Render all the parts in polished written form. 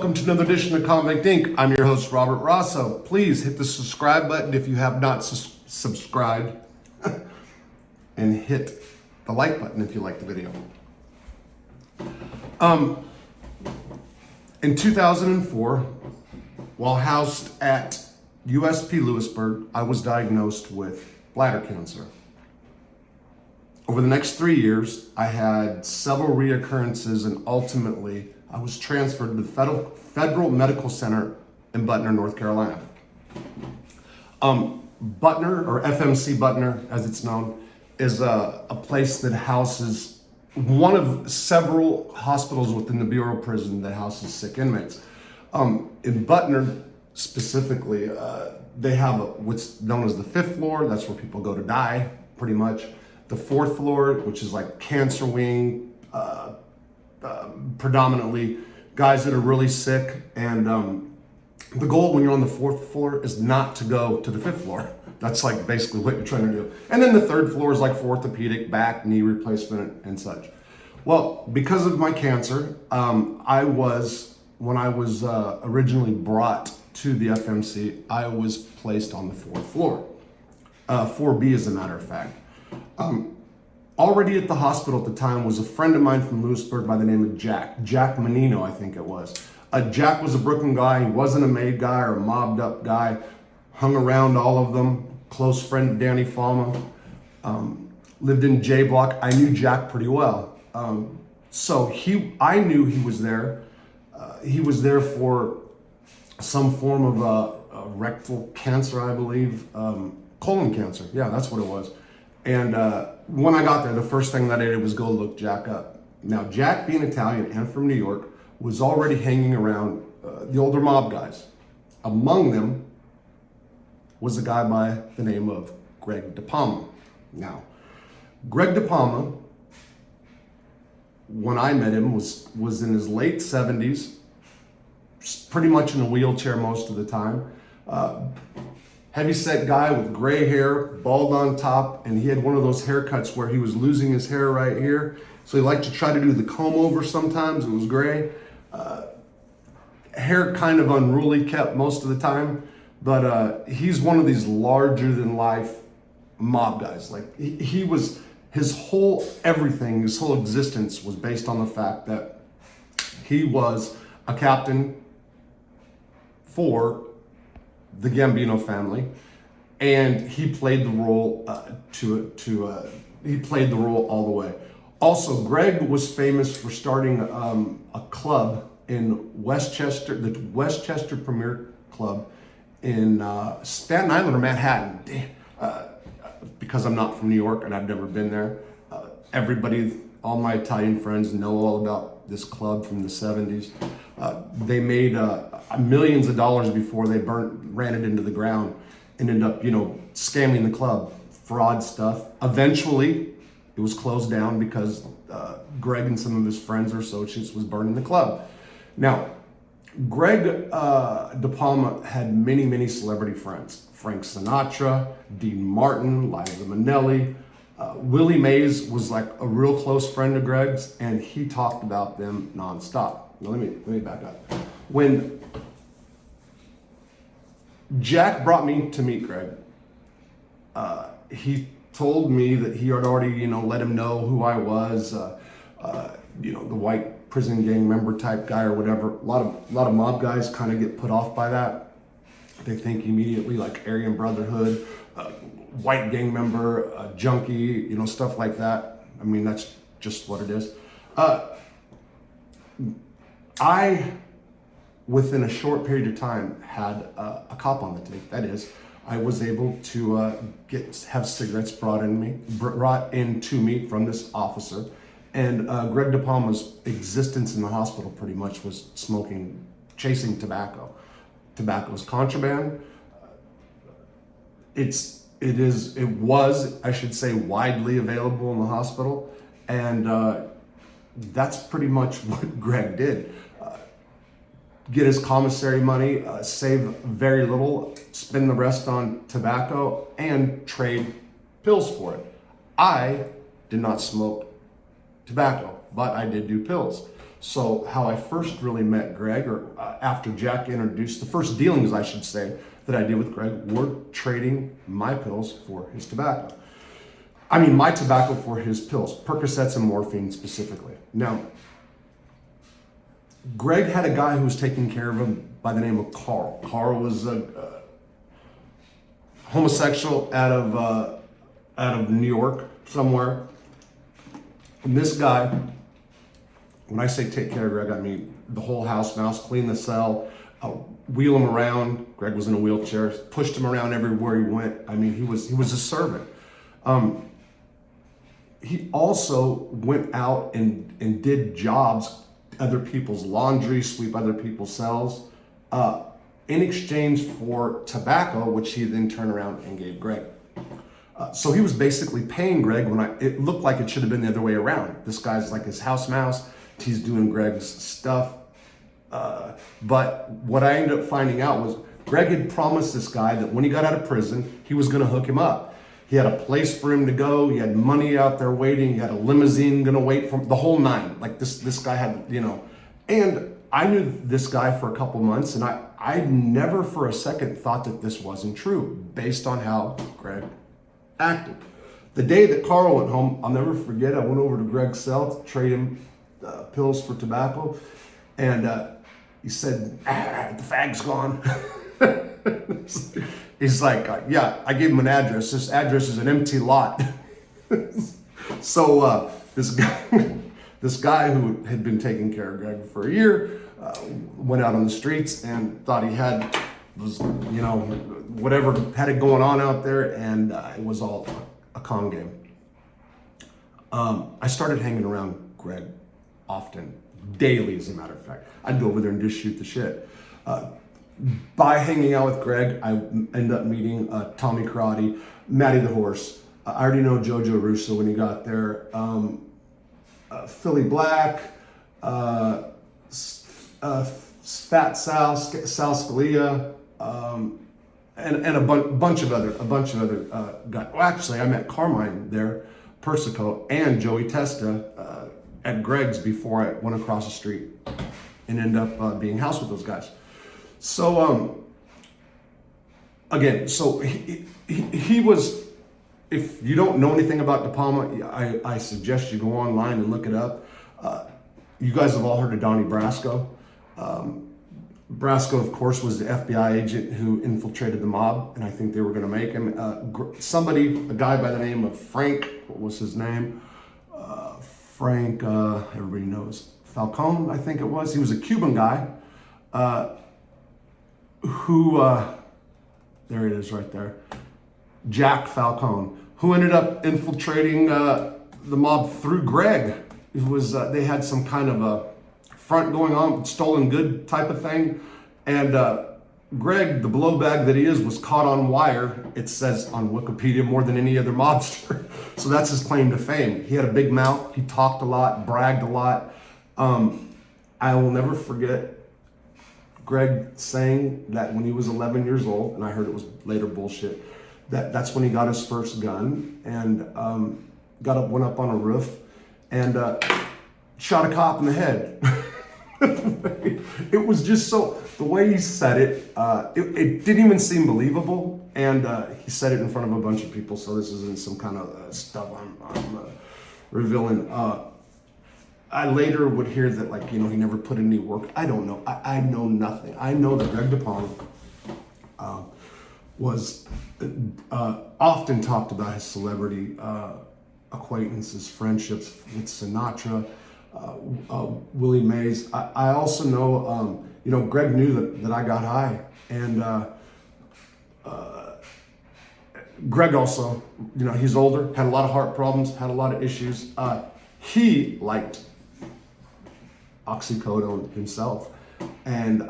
welcome to another edition of Convict Inc. I'm your host, Robert Russo. Please hit the subscribe button if you have not subscribed, and hit the like button if you like the video. In 2004, while housed at USP Lewisburg, I was diagnosed with bladder cancer. Over the next 3 years, I had several reoccurrences, and ultimately, I was transferred to the Federal Medical Center in Butner, North Carolina. Butner, or FMC Butner, as it's known, is a place that houses one of several hospitals within the Bureau of Prison that houses sick inmates. In Butner, specifically, they have what's known as the 5th floor. That's where people go to die, pretty much. The 4th floor, which is like cancer wing, predominantly guys that are really sick. And the goal when you're on the 4th floor is not to go to the 5th floor. That's like basically what you're trying to do. And then the 3rd floor is like for orthopedic, back, knee replacement, and such. Well, because of my cancer, when I was originally brought to the FMC, I was placed on the 4th floor. 4B as a matter of fact. Already at the hospital at the time was a friend of mine from Lewisburg by the name of Jack Menino, I think it was. Jack was a Brooklyn guy. He wasn't a made guy or a mobbed up guy. Hung around all of them. Close friend of Danny Palma. Lived in J Block. I knew Jack pretty well. So I knew he was there. He was there for some form of a rectal cancer, I believe. Colon cancer. Yeah, that's what it was. And when I got there, the first thing that I did was go look Jack up. Now, Jack, being Italian and from New York, was already hanging around the older mob guys. Among them was a guy by the name of Greg DePalma. Now, Greg DePalma, when I met him, was in his late 70s, pretty much in a wheelchair most of the time. Heavyset guy with gray hair, bald on top, and he had one of those haircuts where he was losing his hair right here. So he liked to try to do the comb over sometimes. It was gray. Hair kind of unruly kept most of the time, but he's one of these larger than life mob guys. Like he was, his whole existence was based on the fact that he was a captain for the Gambino family, and he played the role he played the role all the way. Also, Greg was famous for starting a club in Westchester, the Westchester Premier Club in Staten Island or Manhattan. Because I'm not from New York and I've never been there, all my Italian friends know all about this club from the 70s. They made millions of dollars before they ran it into the ground and ended up, scamming the club, fraud stuff. Eventually, it was closed down because Greg and some of his friends or associates was burning the club. Now, Greg DePalma had many, many celebrity friends. Frank Sinatra, Dean Martin, Liza Minnelli. Willie Mays was like a real close friend of Greg's, and he talked about them nonstop. Now, let me back up. When Jack brought me to meet Greg, he told me that he had already, let him know who I was, the white prison gang member type guy or whatever. A lot of mob guys kind of get put off by that. They think immediately like Aryan Brotherhood, white gang member, junkie, stuff like that. I mean, that's just what it is. I, within a short period of time, had a cop on the take. That is, I was able to have cigarettes brought into me from this officer. And Greg DePalma's existence in the hospital pretty much was chasing tobacco. Tobacco's contraband. It was, I should say, widely available in the hospital. And that's pretty much what Greg did. Get his commissary money, save very little, spend the rest on tobacco, and trade pills for it. I did not smoke tobacco, but I did do pills. So how I first really met Greg, or after Jack introduced, the first dealings, I should say, that I did with Greg were trading my pills for his tobacco. I mean, my tobacco for his pills, Percocets and morphine specifically. Now, Greg had a guy who was taking care of him by the name of Carl. Carl was a homosexual out of New York somewhere. And this guy, when I say take care of Greg, I mean the whole house mouse, clean the cell, wheel him around. Greg was in a wheelchair, pushed him around everywhere he went. I mean, he was a servant. He also went out and did jobs, other people's laundry, sweep other people's cells, in exchange for tobacco, which he then turned around and gave Greg. So he was basically paying Greg when it looked like it should have been the other way around. This guy's like his house mouse. He's doing Greg's stuff. But what I ended up finding out was Greg had promised this guy that when he got out of prison, he was going to hook him up. He had a place for him to go. He had money out there waiting. He had a limousine going to wait for him, the whole nine. Like this guy had, and I knew this guy for a couple months, and I never for a second thought that this wasn't true based on how Greg acted. The day that Carl went home, I'll never forget, I went over to Greg's cell to trade him pills for tobacco, and he said, the fag's gone. He's like, yeah, I gave him an address. This address is an empty lot. So this guy who had been taking care of Greg for a year went out on the streets and thought he was whatever had it going on out there, and it was all a con game. I started hanging around Greg often, daily as a matter of fact. I'd go over there and just shoot the shit. By hanging out with Greg, I ended up meeting Tommy Karate, Matty the Horse. I already know Jojo Russo when he got there. Philly Black, Fat Sal Scalia, and a bunch of other guys. Well, actually, I met Carmine there, Persico, and Joey Testa at Greg's before I went across the street and ended up being house with those guys. So again, so he was. If you don't know anything about DePalma, I suggest you go online and look it up. You guys have all heard of Donnie Brasco. Brasco, of course, was the FBI agent who infiltrated the mob, and I think they were going to make him. A guy by the name of Frank, what was his name? Frank, everybody knows. Falcone, I think it was. He was a Cuban guy who, there it is right there. Jack Falcone, who ended up infiltrating the mob through Greg. It was they had some kind of a front going on, stolen good type of thing, and Greg, the blowbag that he is, was caught on wire. It says on Wikipedia more than any other mobster, so that's his claim to fame. He had a big mouth. He talked a lot, bragged a lot. I will never forget Greg saying that when he was 11 years old, and I heard it was later bullshit. That's when he got his first gun and went up on a roof and shot a cop in the head. It was just so, the way he said it, it didn't even seem believable. And he said it in front of a bunch of people, so this isn't some kind of stuff I'm revealing. I later would hear that, he never put in any work. I don't know. I know nothing. I know that Greg DePalma was often talked about his celebrity acquaintances, friendships with Sinatra, Willie Mays. I also know, Greg knew that I got high, and Greg also, he's older, had a lot of heart problems, had a lot of issues. He liked oxycodone himself, and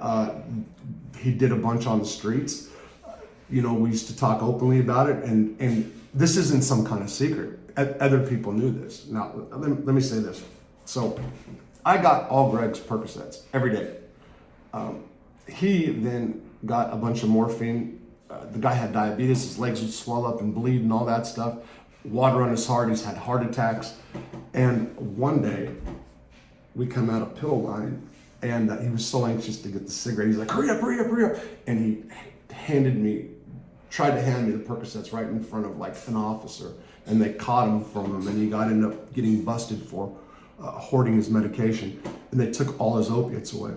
he did a bunch on the streets. We used to talk openly about it, and this isn't some kind of secret. Other people knew this. Now, let me say this. So, I got all Greg's Percocets every day. He then got a bunch of morphine. The guy had diabetes. His legs would swell up and bleed and all that stuff. Water on his heart. He's had heart attacks. And one day, we come out of pill line, and he was so anxious to get the cigarette. He's like, hurry up, hurry up, hurry up. And he tried to hand me the Percocets right in front of like an officer, and they caught him from him, and he ended up getting busted for hoarding his medication, and they took all his opiates away.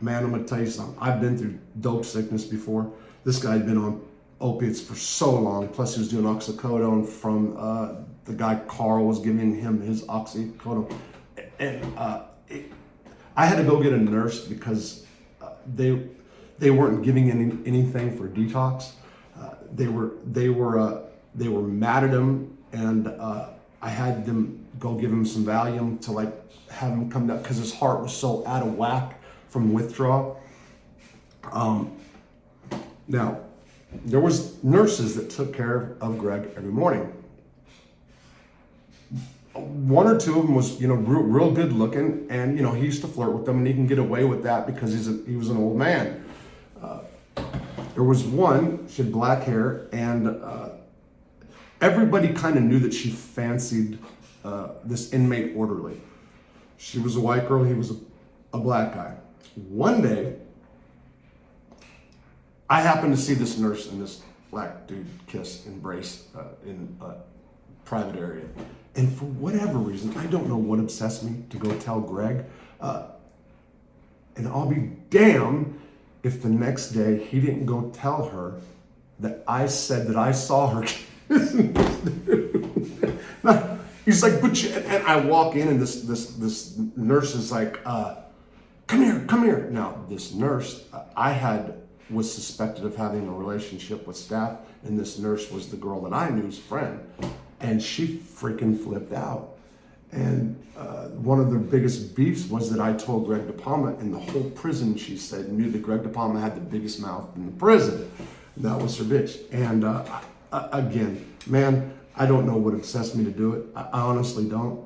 Man, I'm gonna tell you something. I've been through dope sickness before. This guy had been on opiates for so long, plus he was doing oxycodone from the guy Carl was giving him his oxycodone. And I had to go get a nurse because they weren't giving anything for detox. They were mad at him, and I had them go give him some Valium to like have him come down because his heart was so out of whack from withdrawal. Now, there was nurses that took care of Greg every morning. One or two of them was, real good looking, and he used to flirt with them, and he can get away with that because he was an old man. There was one, she had black hair, and everybody kind of knew that she fancied this inmate orderly. She was a white girl, he was a black guy. One day, I happened to see this nurse and this black dude embrace in a private area. And for whatever reason, I don't know what obsessed me to go tell Greg. And I'll be damned if the next day he didn't go tell her that I said that I saw her kissing this dude. He's like, and I walk in, and this nurse is like, come here. Now, this nurse, was suspected of having a relationship with staff, and this nurse was the girl that I knew's friend, and she freaking flipped out. And one of the biggest beefs was that I told Greg DePalma, in the whole prison, she said, knew that Greg DePalma had the biggest mouth in the prison. That was her bitch. And again, man, I don't know what obsessed me to do it. I honestly don't.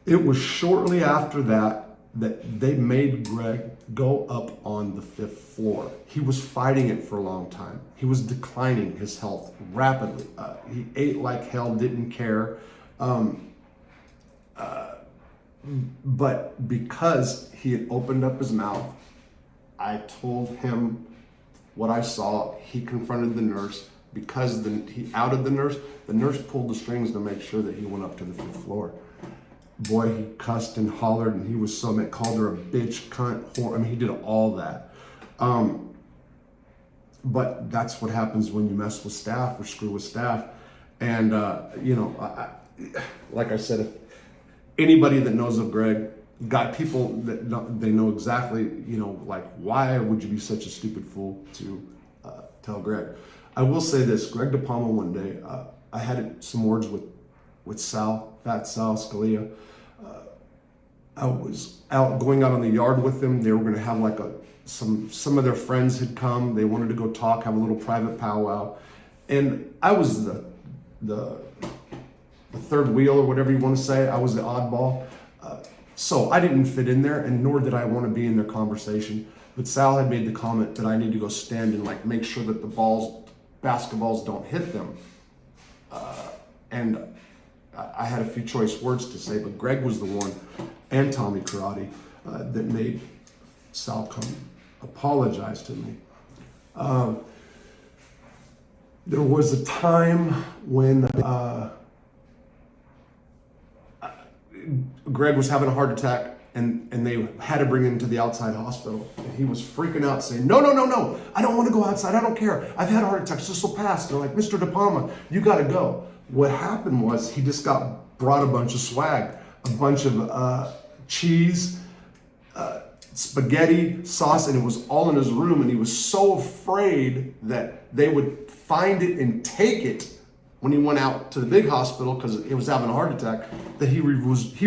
It was shortly after that they made Greg go up on the 5th floor. He was fighting it for a long time. He was declining his health rapidly. He ate like hell, didn't care. But because he had opened up his mouth, I told him what I saw. He confronted the nurse. Because he outed the nurse pulled the strings to make sure that he went up to the 5th floor. Boy, he cussed and hollered, and he was so mad, called her a bitch, cunt, whore. I mean, he did all that. But that's what happens when you mess with staff or screw with staff. And, like I said, if anybody that knows of Greg, got people that they know exactly, why would you be such a stupid fool to tell Greg? I will say this, Greg DePalma one day, I had some words with Sal, Fat Sal Scalia. I was going out on the yard with them. They were going to have like some of their friends had come. They wanted to go talk, have a little private powwow. And I was the third wheel or whatever you want to say. I was the oddball. So I didn't fit in there, and nor did I want to be in their conversation. But Sal had made the comment that I need to go stand and make sure that the basketballs don't hit them. And I had a few choice words to say, but Greg was the one, and Tommy Karate, that made Sal come apologize to me. There was a time when Greg was having a heart attack, and they had to bring him to the outside hospital. And he was freaking out saying, no, I don't want to go outside. I don't care. I've had a heart attack. This will pass. They're like, Mr. DePalma, you got to go. What happened was he just brought a bunch of swag, a bunch of cheese, spaghetti, sauce, and it was all in his room. And he was so afraid that they would find it and take it when he went out to the big hospital because he was having a heart attack, that he refused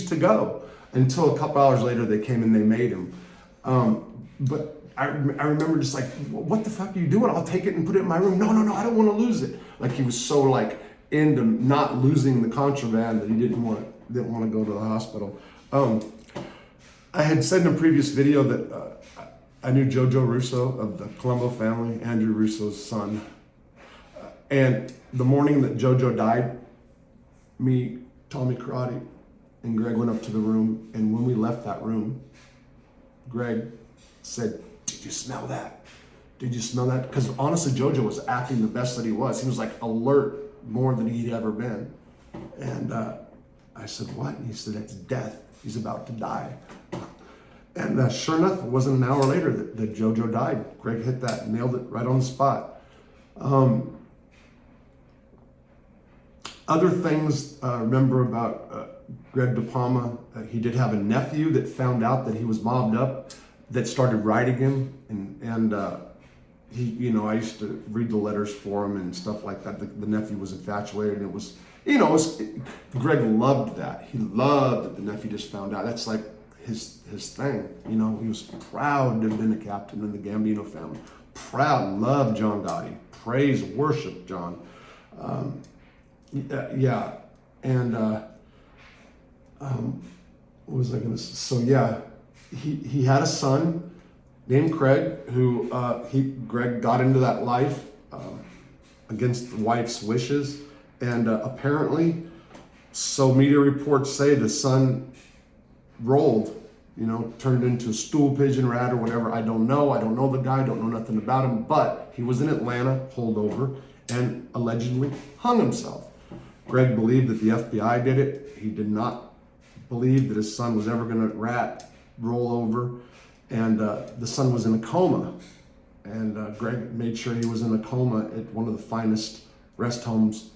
to go until a couple hours later they came and they made him. But I remember just like, what the fuck are you doing? I'll take it and put it in my room. No, I don't want to lose it. Like he was so into not losing the contraband that he didn't want to go to the hospital. I had said in a previous video that I knew Jojo Russo of the Colombo family, Andrew Russo's son. And the morning that Jojo died, me, Tommy Karate, and Greg went up to the room, and when we left that room, Greg said, "Did you smell that? Did you smell that?" Because honestly, Jojo was acting the best that he was. He was like alert more than he'd ever been. And I said, "What?" And he said, "It's death. He's about to die." And sure enough, it wasn't an hour later that Jojo died. Greg hit that, nailed it right on the spot. Other things remember about Greg DePalma, he did have a nephew that found out that he was mobbed up, that started writing him, and he, you know, I used to read the letters for him and stuff like that. The nephew was infatuated, and it was, you know, Greg loved that. He loved that the nephew just found out. That's like his thing, you know. He was proud to have been a captain in the Gambino family. Proud, loved John Gotti, praise, worship John. Yeah, and what was I going to say? So yeah, he had a son named Craig, who Greg got into that life against the wife's wishes, and apparently, so media reports say, the son rolled, you know, turned into a stool pigeon rat or whatever. I don't know the guy, don't know nothing about him, but he was in Atlanta, pulled over, and allegedly hung himself. Greg believed that the FBI did it. He did not believe that his son was ever going to roll over, and the son was in a coma, and Greg made sure he was in a coma at one of the finest rest homes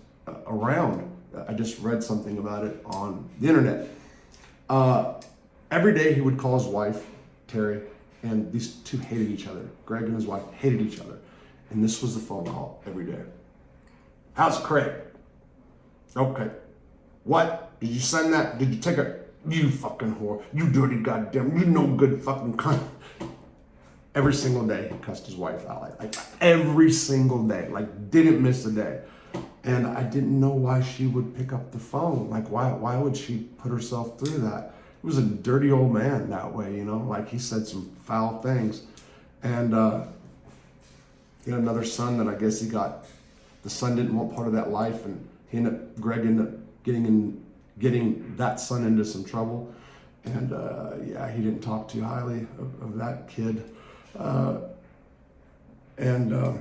around. I just read something about it on the internet. Every day he would call his wife, Terry, and these two hated each other. Greg and his wife hated each other, and this was the phone call every day. "How's Craig?" "Okay." "What? Did you send that? Did you take it? You fucking whore. You dirty goddamn. You no good fucking cunt." Every single day he cussed his wife out. Like every single day. Like didn't miss a day. And I didn't know why she would pick up the phone. Like why would she put herself through that? He was a dirty old man that way, you know? Like he said some foul things. And he had another son that I guess the son didn't want part of that life, and Greg ended up getting that son into some trouble, and yeah, he didn't talk too highly of that kid, and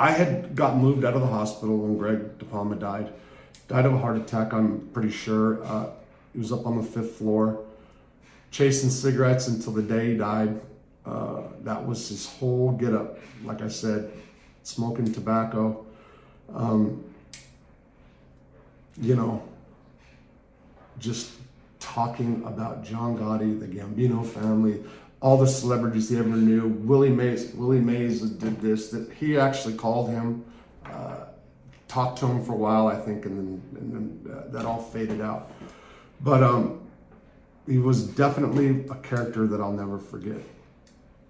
I had got moved out of the hospital when Greg DePalma died of a heart attack. I'm pretty sure. He was up on the 5th floor, chasing cigarettes until the day he died. That was his whole get up. Like I said, smoking tobacco. You know, just talking about John Gotti, the Gambino family, all the celebrities he ever knew. Willie Mays did this. That he actually called him, talked to him for a while, I think, and then that all faded out. But he was definitely a character that I'll never forget,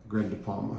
Greg DePalma.